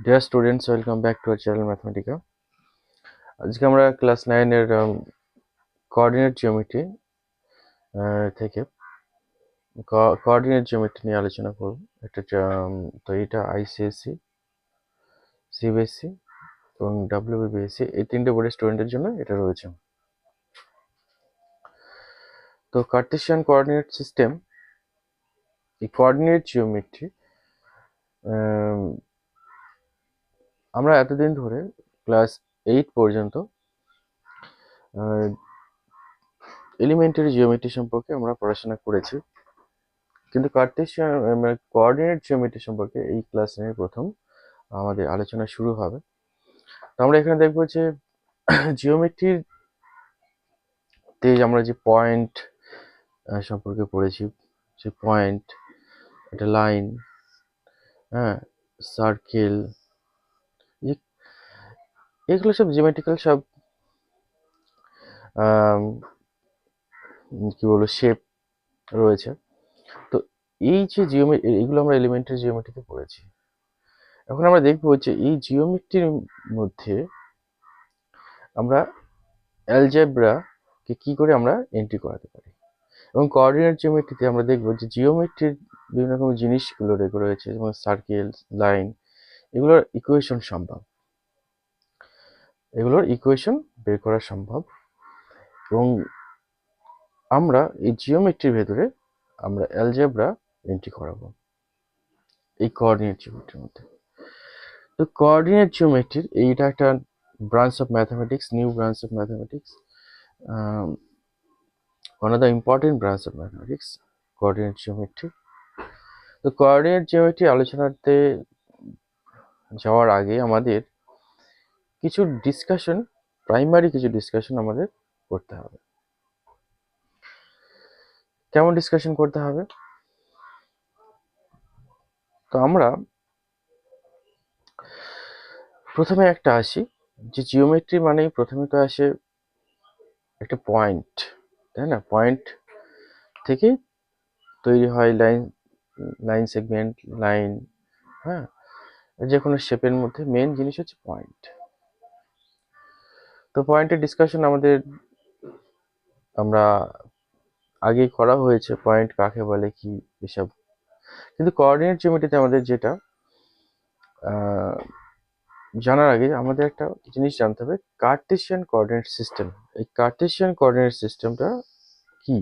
Dear students, welcome back to our channel Mathematica. আজকে আমরা class 9 এর কোঅর্ডিনেট জিওমেট্রি থেকে কোঅর্ডিনেট জিওমেট্রি নিয়ে আলোচনা করব। এটা তো এটা আইসিএসসি, সিবিএসসি এবং ডাব্লিউবিবিএসসি এই তিনটে বোর্ডের স্টুডেন্টের জন্য এটা রয়েছে। তো কার্টেসিয়ান কোঅর্ডিনেট সিস্টেম, এই কোঅর্ডিনেট জিওমেট্রি আমরা এতদিন ধরে ক্লাস 8 পর্যন্ত এলিমেন্টারি জিওমেট্রি সম্পর্কে আমরা পড়াশোনা করেছি, কিন্তু কার্টেসিয়ান কোঅর্ডিনেট জিওমেট্রি সম্পর্কে এই ক্লাস নিয়ে প্রথম আমাদের আলোচনা শুরু হবে। তো আমরা এখানে দেখবো যে জিওমেট্রির তে আমরা যে পয়েন্ট সম্পর্কে পড়েছি, যে পয়েন্ট, একটা লাইন, সার্কেল, এগুলো সব জিওমেট্রিক্যাল সব কি বলবো শেপ রয়েছে। তো এই যে এগুলো আমরা এলিমেন্টারি জিওমেট্রিতে পড়েছি। এখন আমরা দেখবো যে এই জিওমেট্রির মধ্যে আমরা অ্যালজেব্রাকে কি করে আমরা এন্ট্রি করাতে পারি, এবং কোঅর্ডিনেট জিওমেট্রিতে আমরা দেখবো যে জিওমেট্রির বিভিন্ন রকম জিনিসগুলো রয়েছে, যেমন সার্কেল, লাইন, এগুলোর ইকুয়েশন বের করা সম্ভব। এবং আমরা এই জিওমেট্রির ভেতরে আমরা অ্যালজেব্রা এন্ট্রি করাবো এই কোঅর্ডিনেট জিওমেট্রির মধ্যে। তো কোঅর্ডিনেট জিওমেট্রির এইটা একটা branch of mathematics, new branch of mathematics, one of the important branch of mathematics, coordinate geometry. তো কোঅর্ডিনেট জিওমেট্রি আলোচনাতে যাওয়ার আগে আমাদের কিছু প্রাইমারি কিছু ডিসকাশন আমাদের করতে হবে। কেমন ডিসকাশন করতে হবে? তো আমরা প্রথমে একটা আসি, যে জিওমেট্রি মানেই প্রথমে তো আসে একটা পয়েন্ট, তাই না? পয়েন্ট থেকে তৈরি হয় লাইন সেগমেন্ট, লাইন, যে কোনো শেপের মধ্যে মেন জিনিস হচ্ছে পয়েন্ট। তো পয়েন্টের ডিসকাশন আমরা আগে করা হয়েছে, পয়েন্ট কাকে বলে, কি এসব। কিন্তু কোঅর্ডিনেট জিওমেট্রিতে আমাদের যেটা জানার আগে আমাদের একটা জিনিস জানতে হবে, কার্টেসিয়ান কোঅর্ডিনেট সিস্টেম। এই কার্টেসিয়ান কোঅর্ডিনেট সিস্টেমটা কি?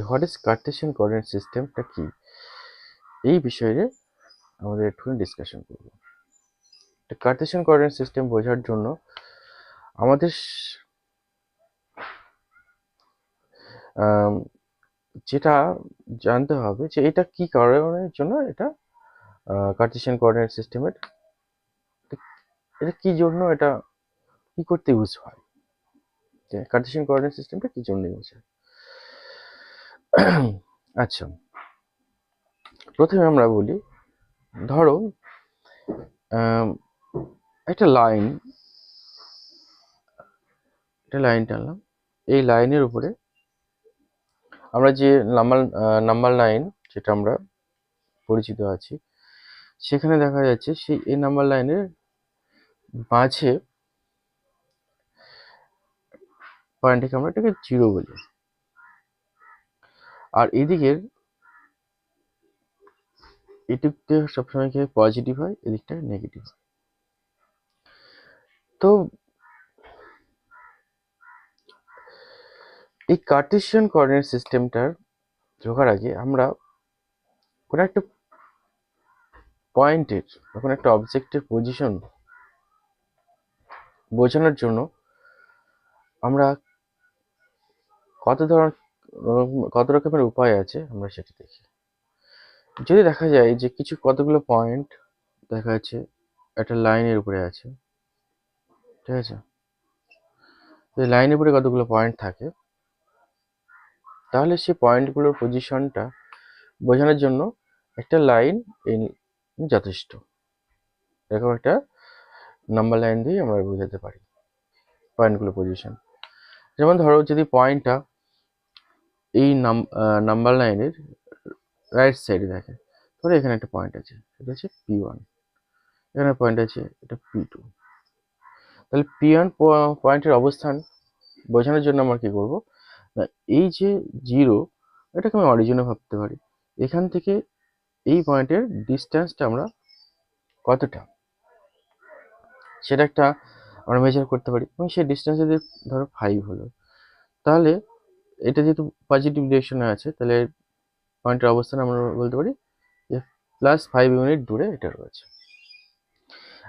হোয়াট ইজ কার্টেসিয়ান কোঅর্ডিনেট সিস্টেমটা কি, এই বিষয়ে আমাদের একটু ডিসকাশন করব। কার্টেসিয়ান কোঅর্ডিনেট সিস্টেম বোঝার জন্য আমাদের যেটা জানতে হবে যে এটা কি কারণের জন্য এটা কার্টেসিয়ান কোঅর্ডিনেট সিস্টেমের, এটা কি জন্য, এটা কি করতে ইউজ হয়, কার্টেসিয়ান কোঅর্ডিনেট সিস্টেমটা কি জন্য ইউজ হয়। আচ্ছা, প্রথমে আমরা বলি, ধরো একটা লাইন টানলাম। এই লাইনের উপরে আমরা যে নাম্বার লাইন যেটা আমরা পরিচিত আছি, সেখানে দেখা যাচ্ছে এই নাম্বার লাইনের মাঝে পয়েন্টটাকে আমরা এটাকে 0 বলি, আর এদিকের এদিকটা সবসময় কি পজিটিভ হয়, এদিকটা নেগেটিভ। তো এই কার্টেসিয়ান কোঅর্ডিনেট সিস্টেমটার ঢোকার আগে আমরা কোনো একটা পয়েন্টের, কোনো একটা অবজেক্টের পজিশন বোঝানোর জন্য আমরা কত রকমের উপায় আছে আমরা সেটা দেখি। যদি দেখা যায় যে কতগুলো পয়েন্ট দেখা যাচ্ছে একটা লাইনের উপরে আছে, ঠিক আছে, লাইনের উপরে কতগুলো পয়েন্ট থাকে, তাহলে সেই পয়েন্টগুলোর পজিশনটা বোঝানোর জন্য একটা লাইন যথেষ্ট। এরকম একটা নাম্বার লাইন দিয়ে আমরা বোঝাতে পারি পয়েন্টগুলো পজিশন। যেমন ধরো, যদি পয়েন্টটা এই নাম্বার লাইনের রাইট সাইডে দেখে, ধরো এখানে একটা পয়েন্ট আছে, সেটা হচ্ছে P1। এখানে পয়েন্ট আছে, এটা P2। তাহলে P1 পয়েন্টের অবস্থান বোঝানোর জন্য আমরা কি করব না, এই যে 0 এটাকে আমি অরিজিনে ভাবতে পারি। এখান থেকে এই পয়েন্টের ডিস্টেন্সটা আমরা কতটা সেটা একটা আমরা মেজার করতে পারি, এবং সেই ডিস্টেন্স যদি ধরো 5 হলো, তাহলে এটা যেহেতু পজিটিভ ডিরেকশনে আছে, তাহলে পয়েন্টের অবস্থান আমরা বলতে পারি যে +5 ইউনিট দূরে এটা রয়েছে।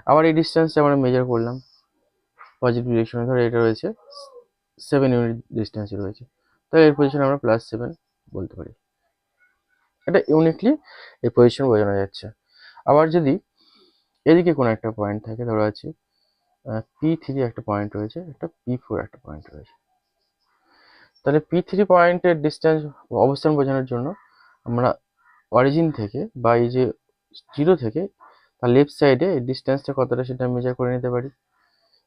আবার এই ডিস্টেন্সটা আমরা মেজার করলাম পজিটিভ ডিরেকশনে, ধরো এটা রয়েছে 7 ইউনিট ডিস্টেন্সে রয়েছে, তাহলে এর পজিশন আমরা +7 বলতে পারি। এটা ইউনিকলি এই পজিশন বোঝানো যাচ্ছে। আবার যদি এদিকে কোনো একটা পয়েন্ট থাকে, ধরো আছে P3 একটা পয়েন্ট রয়েছে, একটা P4 একটা পয়েন্ট রয়েছে, তাহলে P3 পয়েন্টের ডিস্টেন্স অবস্থান বোঝানোর জন্য আমরা অরিজিন থেকে বা এই যে 0 থেকে তার লেফট সাইডে এই ডিস্টেন্সটা কতটা সেটা মেজার করে নিতে পারি,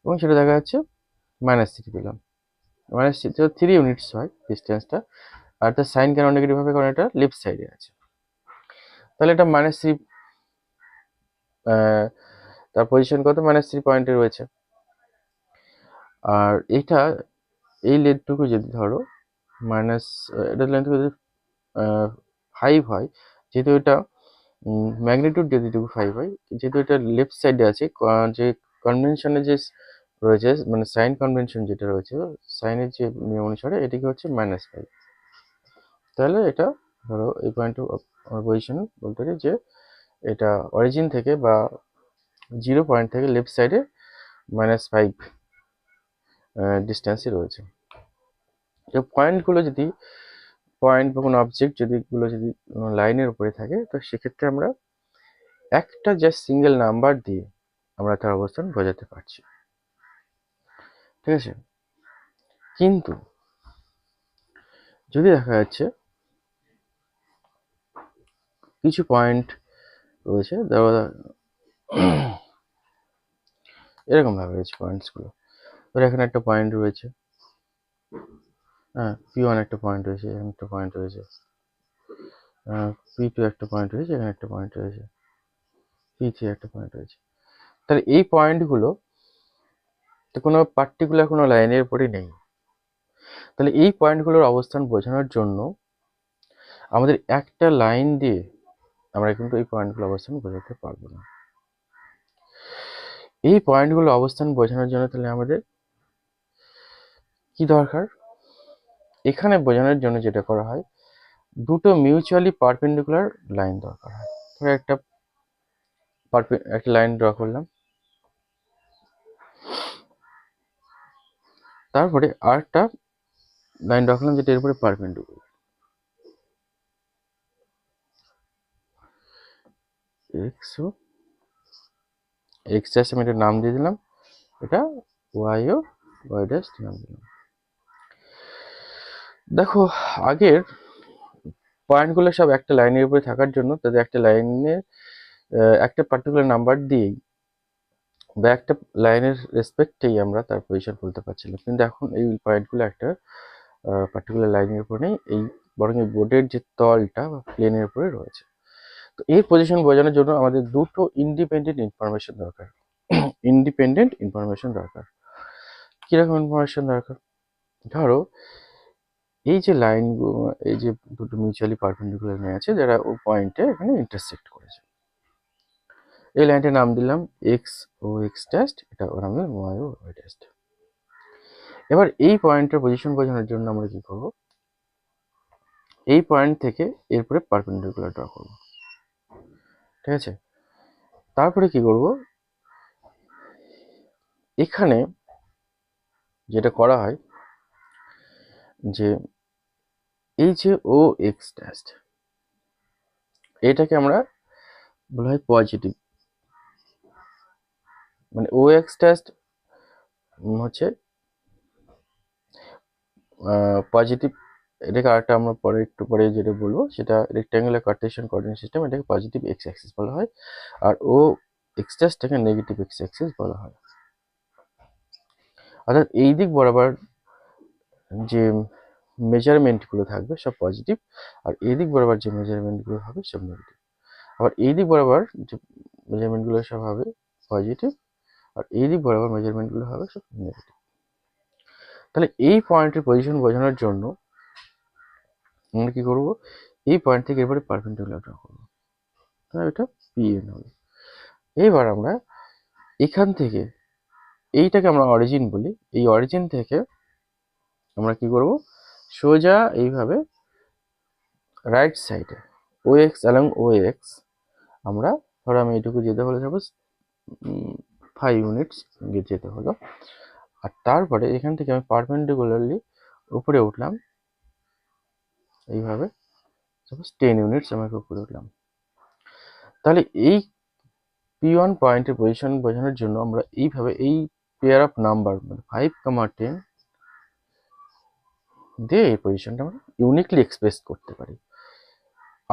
এবং সেটা দেখা যাচ্ছে -3 পেলাম। -3 ইউনিটস হয় ডিস্টেন্সটা, আর তার সাইন কেন নেগেটিভ হবে, কারণ এটা লেফট সাইডে আছে। তাহলে এটা -3, তার পজিশন কত, -3 পয়েন্টে রয়েছে। আর এটা এই লেন্থটুকু যদি ধরো এটা লেন্থটুকু যদি 5 হয়, যেহেতু এটা ম্যাগনিটিউড যেটুকু 5 হয়, যেহেতু এটা লেফট সাইডে আছে, যে কনভেনশনে যে রয়েছে মানে সাইন কনভেনশন যেটা রয়েছে, সাইনের যে নিয়ম অনুসারে এটিকে হচ্ছে -5। তাহলে এটা ধরো এই পয়েন্ট আমার পজিশন বলতে পারি যে এটা অরিজিন থেকে বা 0 পয়েন্ট থেকে লেফট সাইডে -5 ডিস্টেন্সে রয়েছে। এই পয়েন্টগুলো যদি পয়েন্ট বা কোনো অবজেক্ট যদি লাইনের উপরে থাকে, তো সেক্ষেত্রে আমরা একটা জাস্ট সিঙ্গেল নাম্বার দিয়ে আমরা তার অবস্থান বোঝাতে পারছি, ঠিক আছে। কিন্তু যদি দেখা যাচ্ছে কিছু পয়েন্ট রয়েছে, ধরো এরকম ভাবে রয়েছে পয়েন্টসগুলো, ধরো এখানে একটা পয়েন্ট রয়েছে, হ্যাঁ P1 একটা পয়েন্ট রয়েছে, এখানে একটা পয়েন্ট রয়েছে, P2 একটা পয়েন্ট রয়েছে, এখানে একটা পয়েন্ট রয়েছে, P3 একটা পয়েন্ট রয়েছে। তাহলে এই পয়েন্টগুলো তো কোনো পার্টিকুলার কোনো লাইনের উপরই নেই। তাহলে এই পয়েন্টগুলোর অবস্থান বোঝানোর জন্য আমাদের একটা লাইন দিয়ে আমরা কিন্তু এই পয়েন্টগুলোর অবস্থান বোঝাতে পারবো না। এই পয়েন্টগুলো অবস্থান বোঝানোর জন্য তাহলে আমাদের কি দরকার, এখানে বোঝানোর জন্য যেটা করা হয়, দুটো মিউচুয়ালি পারপেন্ডিকুলার লাইন দরকার হয়। ধরো একটা লাইন ড্র করলাম, তারপরে আরেকটা লাইন ড্র করলাম যেটা এর উপরে পারপেন্ডিকুলার। এক্স ড্যাশ আমি এটা নাম দিয়ে দিলাম, এটা ওয়াই ড্যাশ নাম দিলাম। দেখো আগের পয়েন্টগুলো সব একটা লাইনের উপরে থাকার জন্য তাদের একটা লাইনের একটা পার্টিকুলার নাম্বার দিয়েই বা একটা লাইনের রেসপেক্টেই আমরা তার পজিশন বলতে পারছিলাম, কিন্তু এখন এই পয়েন্টগুলো একটা পার্টিকুলার লাইনের উপর নেই, এই বরং এই বোর্ডের যে তলটা বা প্লেনের উপরে রয়েছে। তো এই পজিশন বোঝানোর জন্য আমাদের দুটো ইন্ডিপেন্ডেন্ট ইনফরমেশন দরকার। কিরকম ইনফরমেশন দরকার, ধরো এই যে লাইন, এই যে দুটো মিউচুয়ালি পারপেন্ডিকুলার লাইন আছে যারা ও পয়েন্টে এখানে ইন্টারসেক্ট করেছে, এই লাইনটার নাম দিলাম এক্স ও এক্স ড্যাশ, এটা ওর নাম দিলাম ওয়াই ও ওয়াই ড্যাশ। এবার এই পয়েন্টের পজিশন বোঝানোর জন্য আমরা কি করব, এই পয়েন্ট থেকে এরপরে পারপেন্ডিকুলার ড্র করব, ঠিক আছে। তারপরে কি করব, এখানে যেটা করা হয় যে এই যে ও এক্স ড্যাশ, এটাকে আমরা বলা হয় পজিটিভ, মানে ও এক্স ড্যাশ হচ্ছে পজিটিভ। এটাকে আরেকটা আমরা একটু পরে যেটা বলবো সেটা রেক্ট্যাঙ্গুলার কার্টেসিয়ান কোঅর্ডিনেট সিস্টেম, এটাকে পজিটিভ এক্স অ্যাক্সিস বলা হয়, আর ও এক্স ড্যাশটাকে নেগেটিভ এক্স অ্যাক্সিস বলা হয়। অর্থাৎ এই দিক বরাবর যে মেজারমেন্টগুলো থাকবে সব পজিটিভ, আর এই দিক বরাবর যে মেজারমেন্টগুলো হবে সব নেগেটিভ। আবার এই দিক বরাবর যে মেজারমেন্টগুলো সব হবে পজিটিভ, আর এই দিক বরাবর মেজারমেন্টগুলো হবে সব নেগেটিভ। তাহলে এই পয়েন্টের পজিশন বোঝানোর জন্য আমরা কি করব, এই পয়েন্ট থেকে এবারে পারপেন্ডিকুলার ড্র করবো, তাহলে এটা পিএন হবে। এবার আমরা এখান থেকে, এইটাকে আমরা অরিজিন বলি, এই অরিজিন থেকে আমরা কি করব, সোজা এইভাবে রাইট সাইডে ও এক্স অ্যালং ও এক্স আমরা, ধরো আমি এইটুকু যেতে হলো সাপোজ 5 ইউনিটস যেতে হলো, আর তারপরে এখান থেকে আমি পারপেন্ডিকুলারলি উপরে উঠলাম এইভাবে, সাপোজ 10 ইউনিটস আমাকে উপরে উঠলাম। তাহলে এই P1 পয়েন্টের পজিশন বোঝানোর জন্য আমরা এইভাবে এই পেয়ার অফ নাম্বার মানে 5, 10 দিয়ে এই পজিশনটা আমরা ইউনিকলি এক্সপ্রেস করতে পারি।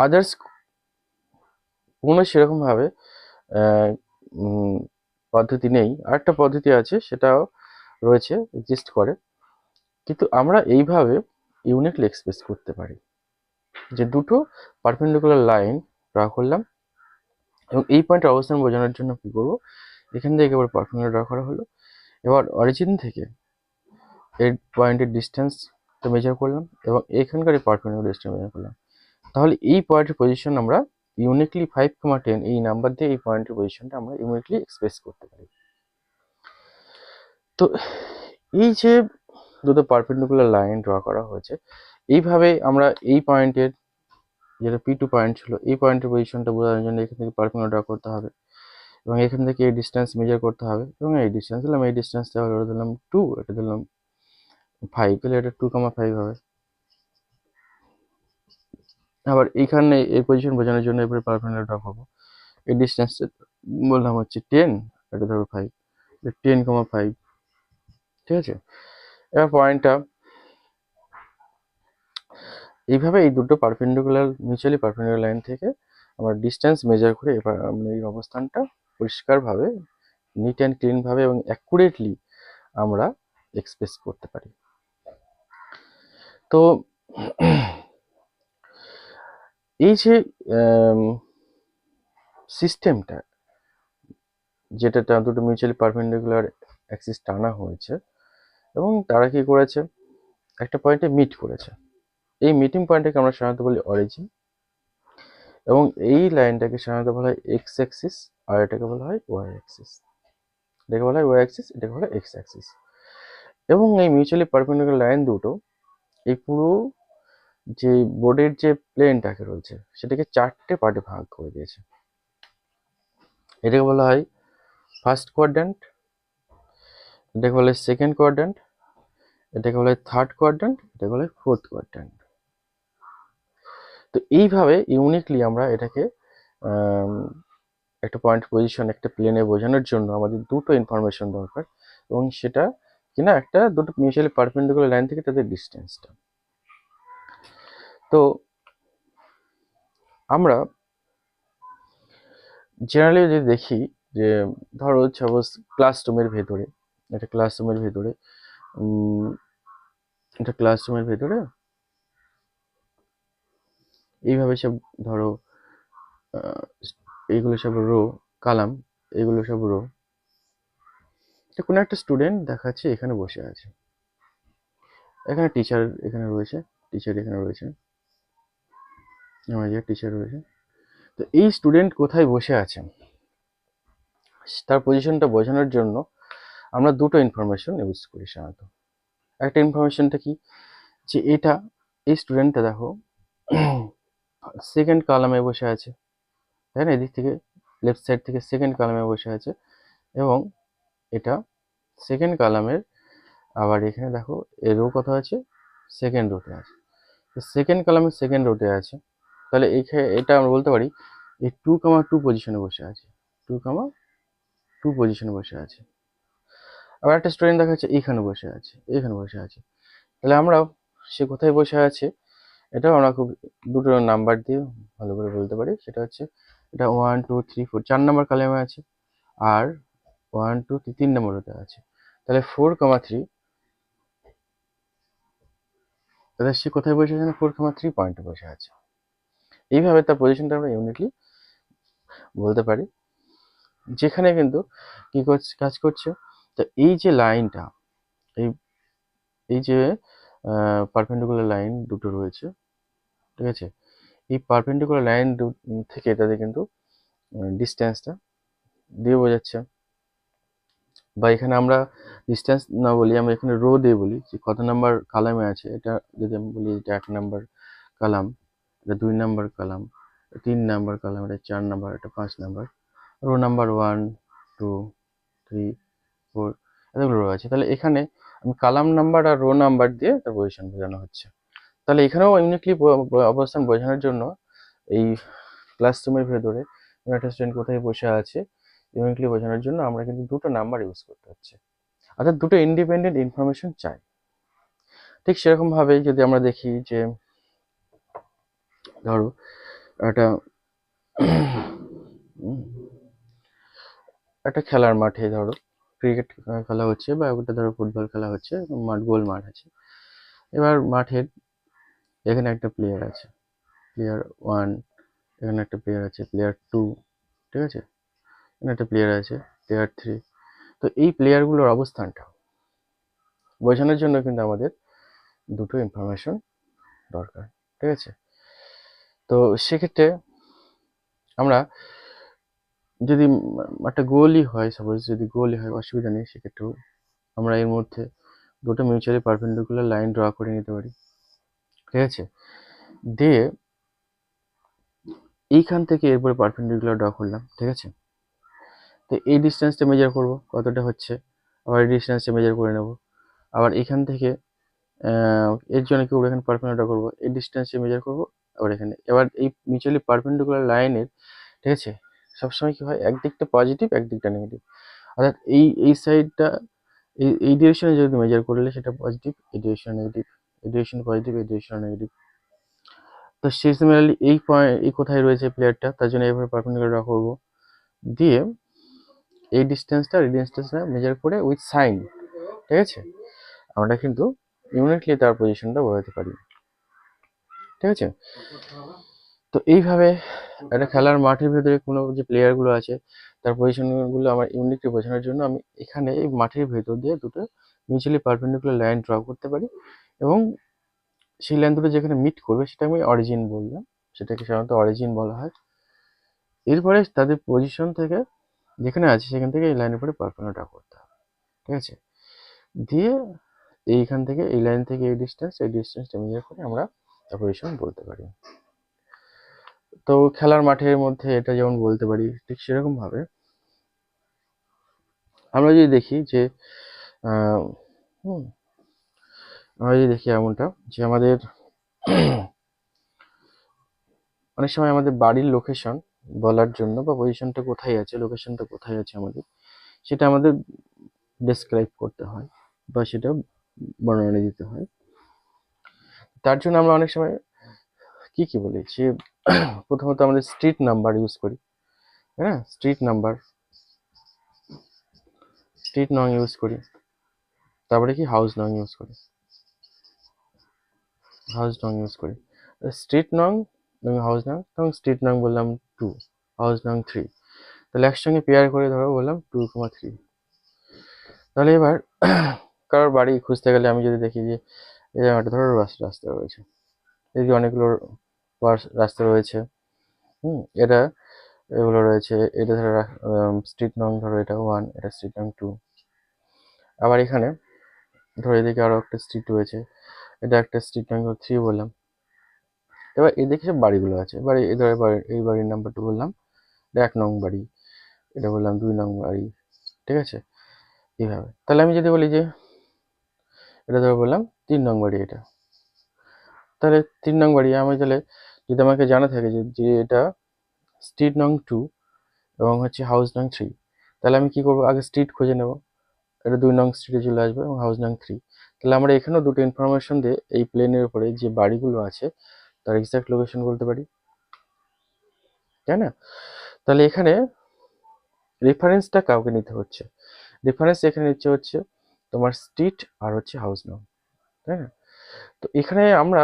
আদার্স কোনো সেরকমভাবে পদ্ধতি নেই। আরেকটা পদ্ধতি আছে, সেটাও রয়েছে, এক্সিস্ট করে, কিন্তু আমরা এইভাবে ইউনিকলি এক্সপ্রেস করতে পারি যে দুটো পারপেন্ডিকুলার লাইন ড্র করলাম, এবং এই পয়েন্টের অবস্থান বোঝানোর জন্য কি করব, এখান থেকে এবার পারপেন্ডিকুলার ড্র করা হলো, এবার অরিজিন থেকে এই পয়েন্টের ডিস্টেন্সটা মেজার করলাম এবং এখানকার এই পারপেন্ডিকুলার ডিস্টেন্স মেজার করলাম। তাহলে এই পয়েন্টের পজিশন আমরা ইউনিকলি 5, 10 এই নাম্বার দিয়ে এই পয়েন্টের পজিশনটা আমরা ইউনিকলি এক্সপ্রেস করতে পারি। তো এই যে দুটো পারপেন্ডিকুলার লাইন ড্র করা হয়েছে, এইভাবে আমরা এই পয়েন্টের, যেটা P2 পয়েন্ট ছিল, এই পয়েন্টের পজিশনটা বোঝানোর জন্য এখান থেকে পারপেন্ডিকুলার ড্র করতে হবে এবং এখান থেকে এই ডিস্টেন্স মেজার করতে হবে, এবং এই ডিস্টেন্স দিলাম, এই ডিস্টেন্সটা হলো, এটা দিলাম 2, এটা দিলাম 5, তাহলে এটা 2,5 হবে। আবার এইখানে এই পজিশন বোঝানোর জন্য এবারে পারপেন্ডিকুলার ড্র করবো, এই ডিস্টেন্সটা বললাম হচ্ছে 10, এটা ধরো 5, 10,5, ঠিক আছে। এবার পয়েন্টটা এইভাবে এই দুটো পারপেন্ডিকুলার, মিউচুয়ালি পারপেন্ডিকুলার লাইন থেকে আমরা ডিস্টেন্স মেজার করে এবার আমরা এই অবস্থানটা পরিষ্কারভাবে, নিট অ্যান্ড ক্লিনভাবে এবং অ্যাকুরেটলি আমরা এক্সপ্রেস করতে পারি। তো এই যে সিস্টেমটা, যেটা দুটো মিউচুয়ালি পারপেন্ডিকুলার অ্যাক্সিস টানা হয়েছে এবং তারা কি করেছে, একটা পয়েন্টে মিট করেছে, এই মিটিং পয়েন্টটাকে আমরা সাধারণত বলি অরিজিন, এবং এই লাইনটাকে সাধারণত বলা হয় এক্স অ্যাক্সিস, আর এটাকে বলা হয় ওয়াই অ্যাক্সিস। এটাকে বলা হয় ওয়াই অ্যাক্সিস, এটাকে বলা হয় এক্স অ্যাক্সিস। এবং এই মিউচুয়ালি পারপেন্ডিকুলার লাইন দুটো এই পুরো যে বোর্ডের যে প্লেনটাকে রয়েছে সেটাকে 4টে পার্টে ভাগ করে দিয়েছে। এটাকে বলা হয় ফার্স্ট কোয়াড্র্যান্ট, এটাকে বলা হয় সেকেন্ড কোয়াড্র্যান্ট, এটাকে বলা হয় থার্ড কোয়াড্র্যান্ট, এটাকে বলা হয় ফোর্থ কোয়াড্র্যান্ট। তো এইভাবে ইউনিকলি আমরা এটাকে একটা পয়েন্ট পজিশন একটা প্লেনে বোঝানোর জন্য আমাদের দুটো ইনফরমেশন দরকার, এবং সেটা কিনা একটা দুটো মিউচুয়ালি পারপেন্ডিকুলার লাইন থেকে তাদের ডিস্টেন্সটা। তো আমরা জেনারেলি যদি দেখি যে ধরো সাপোজ ক্লাসরুমের ভেতরে, এটা ক্লাসরুমের ভেতরে, এটা ক্লাসরুমের ভেতরে এইভাবে সব ধরো এইগুলো সব রো, কালাম, এগুলো সব রো, কোনো একটা স্টুডেন্ট দেখাচ্ছে এখানে বসে আছে, এখানে টিচার এখানে রয়েছে, টিচার এখানে রয়েছে, আমাদের টিচার রয়েছে। তো এই স্টুডেন্ট কোথায় বসে আছে তার পজিশনটা বোঝানোর জন্য আমরা দুটো ইনফরমেশন ইউজ করি সাধারণত। একটা ইনফরমেশনটা কি, যে এটা, এই স্টুডেন্টটা দেখো সেকেন্ড কলামে বসে আছে, তাই না, এদিক থেকে লেফট সাইড থেকে সেকেন্ড কলামে বসে আছে, এবং এটা সেকেন্ড কলামের, আবার এখানে দেখো এর রো কত আছে, সেকেন্ড রোতে আছে, তো সেকেন্ড কলামের সেকেন্ড রোতে আছে, তাহলে এটা আমরা বলতে পারি এই 2,2 পজিশনে বসে আছে, 2,2 পজিশনে বসে আছে। আবার একটা স্টুডেন্ট দেখা যাচ্ছে এইখানে বসে আছে, এইখানে বসে আছে, তাহলে আমরা সে কোথায় বসে আছে এটাও আমরা খুব দুটো নাম্বার দিয়ে ভালো করে বলতে পারি। সেটা হচ্ছে এটা 1, 2, 3, 4 4 নম্বর কলামে আছে, আর 1, 2, 3 নম্বর হতে আছে, তাহলে 4,3, তাহলে সে কোথায় বসে আছে, 4,3 পয়েন্টে বসে আছে। এইভাবে তার পজিশনটা আমরা ইউনিটলি বলতে পারি। যেখানে কিন্তু কি করছে, কাজ করছে, তো এই যে লাইনটা, এই এই যে পারপেন্ডিকুলার লাইন দুটো রয়েছে, ঠিক আছে, এই পারপেন্ডিকুলার লাইন থেকে তাদের কিন্তু ডিস্টেন্সটা দিয়ে বোঝাচ্ছে, বা এখানে আমরা ডিস্টেন্স না বলি, আমরা এখানে রো দিয়ে বলি যে কত নাম্বার কালামে আছে। এটা যদি আমি বলি এটা 1 নাম্বার কালাম, এটা 2 নাম্বার কালাম, 3 নাম্বার কালাম, এটা 4 নাম্বার, এটা 5 নাম্বার, রো নাম্বার 1 2 3 4 এতগুলো রো আছে। তাহলে এখানে আমি কালাম নাম্বার আর রো নাম্বার দিয়ে তার পজিশন বোঝানো হচ্ছে। তাহলে এখানেও ইউনিকলি অবস্থান বোঝানোর জন্য এই ক্লাসরুমের ভেতরে একটা স্টুডেন্ট কোথায় বসে আছে ইউনিকলি বোঝানোর জন্য আমরা কিন্তু দুটো নাম্বার ইউজ করতে হচ্ছে, অর্থাৎ দুটো ইন্ডিপেন্ডেন্ট ইনফরমেশন চাই। ঠিক সেরকম ভাবে যদি আমরা দেখি যে ধরো একটা একটা খেলার মাঠে ধরো ক্রিকেট খেলা হচ্ছে, বা ওটা ধরো ফুটবল খেলা হচ্ছে, মাঠ গোল মাঠ আছে। এবার মাঠের এখানে একটা প্লেয়ার আছে, প্লেয়ার 1, এখানে একটা প্লেয়ার আছে প্লেয়ার 2, ঠিক আছে, এখানে একটা প্লেয়ার আছে প্লেয়ার 3। তো এই প্লেয়ারগুলোর অবস্থানটা বোঝানোর জন্য কিন্তু আমাদের দুটো ইনফরমেশন দরকার, ঠিক আছে। তো সেক্ষেত্রে আমরা যদি একটা গোলই হয়, সাপোজ যদি গোলই হয় অসুবিধা নেই, সেক্ষেত্রেও আমরা এর মধ্যে দুটো মিউচুয়ালি পারপেন্ডিকুলার লাইন ড্র করে নিতে পারি, ঠিক আছে। দিয়ে এইখান থেকে এরপরে পারপেন্ডিকুলার ড্র করলাম, ঠিক আছে। তো এই ডিস্টেন্সটা মেজার করব কতটা হচ্ছে, আবার এই ডিস্টেন্সটা মেজার করে নেব, আবার এখান থেকে এর জন্য কি করবো, এখানে পারপেন্ডিকুলার করবো, এই ডিস্টেন্সে মেজার করবো, আবার এখানে। এবার এই মিউচুয়ালি পারপেন্ডিকুলার লাইনের, ঠিক আছে, সবসময় কি হয়, একদিকটা পজিটিভ একদিকটা নেগেটিভ, অর্থাৎ এই সাইডটা এই ডিরেকশনে যদি মেজার করলে সেটা পজিটিভ, এই ডিরেকশন নেগেটিভ, এই ডিরেকশন পজিটিভ, এই ডিরেকশন নেগেটিভ। তো সেই সিমিলারলি এই পয়েন্ট, এই কোথায় রয়েছে প্লেয়ারটা, তার জন্য এইভাবে পারপেন্ডিকুলার ড্র করবো, দিয়ে এই ডিস্টেন্সটা এই ডিস্টেন্সটা মেজার করে উইথ সাইন, ঠিক আছে, আমরা কিন্তু ইউনিটলি তার পজিশনটা বোঝাতে পারি, ঠিক আছে। তো এইভাবে একটা খেলার মাঠের ভেতরে কোনো যে প্লেয়ারগুলো আছে তার পজিশনগুলো আমার ইউনিটলি বোঝানোর জন্য আমি এখানে এই মাঠের ভেতর দিয়ে দুটো মিউচুয়ালি পারপেন্ডিকুলার লাইন ড্র করতে পারি, এবং সেই লাইন দুটো যেখানে মিট করবে সেটা আমি অরিজিন বললাম, সেটাকে সাধারণত অরিজিন বলা হয়। এরপরে তাদের পজিশন থেকে যেখানে আছে সেখান থেকে এই লাইনের উপরে পারপেন্ডিকুলার ড্র করতে হবে, ঠিক আছে। দিয়ে এইখান থেকে এই লাইন থেকে এই ডিস্টেন্সটা মেজার করে আমরা তার পজিশন বলতে পারি। তো খেলার মাঠের মধ্যে এটা যেমন বলতে পারি, ঠিক সেরকম ভাবে আমরা যদি দেখি যে আহ, হুম, আমরা যদি দেখি এমনটা যে আমাদের অনেক সময় আমাদের বাড়ির লোকেশন বলার জন্য, বা পজিশনটা কোথায় আছে, লোকেশনটা কোথায় আছে আমাদের, সেটা আমাদের ডেসক্রাইব করতে হয় বা সেটা বর্ণনা দিতে হয়। তার জন্য আমরা অনেক সময় কি বলি যে প্রথমত আমাদের স্ট্রিট নাম্বার ইউজ করি, হ্যাঁ, স্ট্রিট নং ইউজ করি, তারপরে কি হাউস নং ইউজ করি, স্ট্রিট নং এবং হাউস নং। তখন স্ট্রিট নং বললাম 2, হাউস নং 3, তাহলে একসঙ্গে পেয়ার করে ধরো বললাম 2,3। তাহলে এবার কারোর বাড়ি খুঁজতে গেলে আমি যদি দেখি যে এই জায়গাটা ধরো রাস্তা রয়েছে, এদিকে অনেকগুলো রাস্তা রয়েছে, এটা এগুলো রয়েছে, এটা ধরো স্ট্রিট নং ধরো এটা 1, এটা স্ট্রিট নং 2। আবার এখানে ধরো এদিকে আরো একটা স্ট্রিট রয়েছে, এটা একটা স্ট্রিট নং 3 বললাম। এবার এদিকে সব বাড়িগুলো আছে, বাড়ি ধরো এই বাড়ির নাম্বারটা বললাম, এটা 1 নং বাড়ি, এটা বললাম 2 নং বাড়ি, ঠিক আছে, এইভাবে। তাহলে আমি যদি বলি যে এটা ধরো বললাম 3 নং বাড়ি, এটা তাহলে 3 নং বাড়ি আমি তাহলে যদি আমাকে জানা থাকে যে এটা স্ট্রিট নং 2 এবং হচ্ছে হাউস নং 3, তাহলে আমি কি করবো, আগে স্ট্রিট খুঁজে নেব, এটা 2 নং স্ট্রিটে চলে আসবে এবং হাউস নং 3। তাহলে আমরা এখানেও দুটো ইনফরমেশন দিয়ে এই প্লেনের উপরে যে বাড়িগুলো আছে তার এক্সাক্ট লোকেশন বলতে পারি, তাই না। তাহলে এখানে রেফারেন্সটা কাউকে নিতে হচ্ছে, রেফারেন্স এখানে নিচ্ছে হচ্ছে তোমার স্ট্রিট আর হচ্ছে হাউস নং, তাই না। তো এখানে আমরা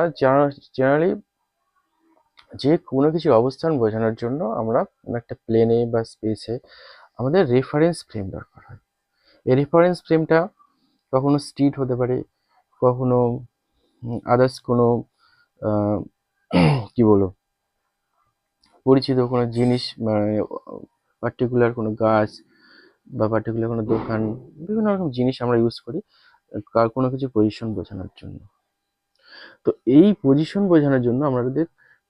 জেনারেলি যে কোনো কিছু অবস্থান বোঝানোর জন্য আমরা কোনো একটা প্লেনে বা স্পেসে আমাদের রেফারেন্স ফ্রেম দরকার হয়। এই রেফারেন্স ফ্রেমটা কখনো স্ট্রিট হতে পারে, কখনো আদার্স কোনো কি বলবো পরিচিত কোনো জিনিস, মানে পার্টিকুলার কোনো গাছ বা পার্টিকুলার কোনো দোকান, বিভিন্ন রকম জিনিস আমরা ইউজ করি কোনো কিছু পজিশন বোঝানোর জন্য। তো এই পজিশন বোঝানোর জন্য আমাদের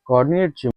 কোঅর্ডিনেট